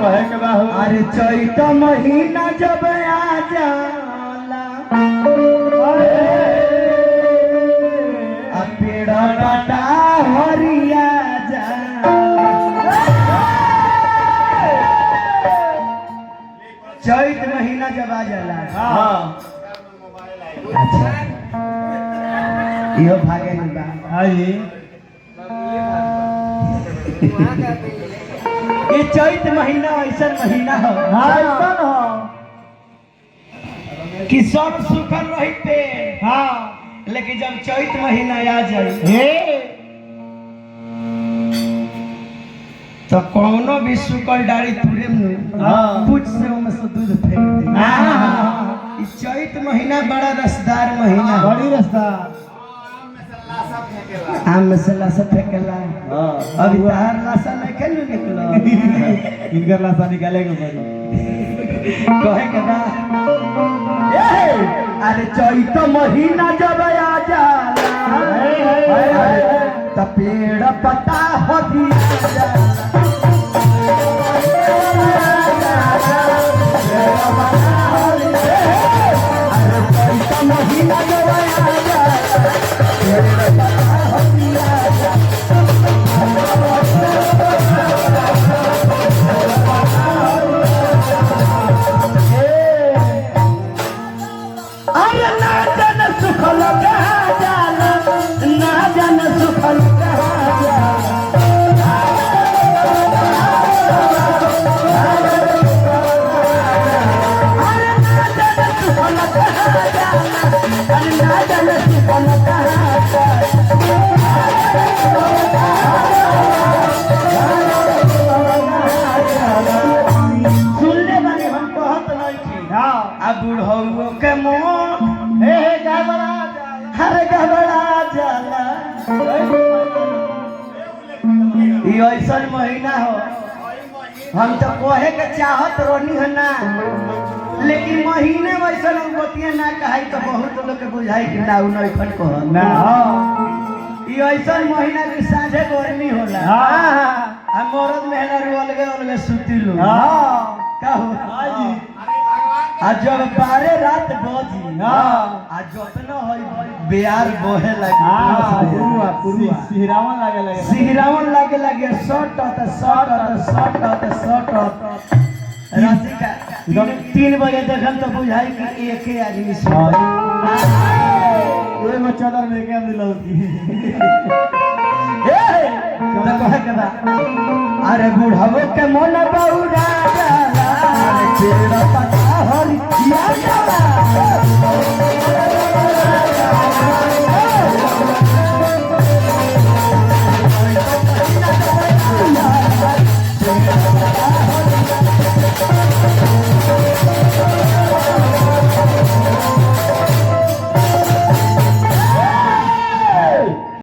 कहे के बा अरे चैत महीना जब आ जाला पेड़ पता हरिया चैत महीना जब आ जाला अच्छा यो भागे नहीं बा ये चैत महीना ऐसा महीना हो कि सब सुखल रही पे लेकिन जब चैत महीना आ जाए तो कौनो भी सुखल डाली तुरे पूछ से उनमें से दूध फेंक दे। चैत महीना बड़ा रसदार महीना, बड़ी रसदा आम में से लाशा फेंकेला। अभी तार लाशा नहीं खेलू निकलो इनकर लाशा निकाले के पड़ी कहे के बा अरे चैत महीना जब आ जाला तो पेड़ पता हरिया जाला महीना जब आ जाला पेड़ पता हरिया अरे ना जन सुखल कहा जाला ना जन सुखल कहा जाला अरे ना जन सुखल कहा जाला अरे ना जन सुखल कहा सुन ले बानी हम कहत नहीं थी आ बुढ़ऊ के मोन हर गबड़ा जाला ये ऐसा महीना हो हम तो कहे के चाहत रहनी है ना लेकिन महीने वैसा बतिया ना कहाई तो बहुत लोग के बुझाई कि ना नहीं खट कह ना ये ऐसा महीना की साझे गर्मी होला हम मरद मेहनत अलगे अलगे सुती लो कहू आज जब 12 रात बजी आज जतना होई बिहार बोहे लगी पुरुआ सिहरावन लागे शॉट रात का 3 बजे देखन तो बुझाई कि एक ही आदमी ओए में चादर में के दिलौती तो कहे के बा अरे बुढ़ावो के मन बौरा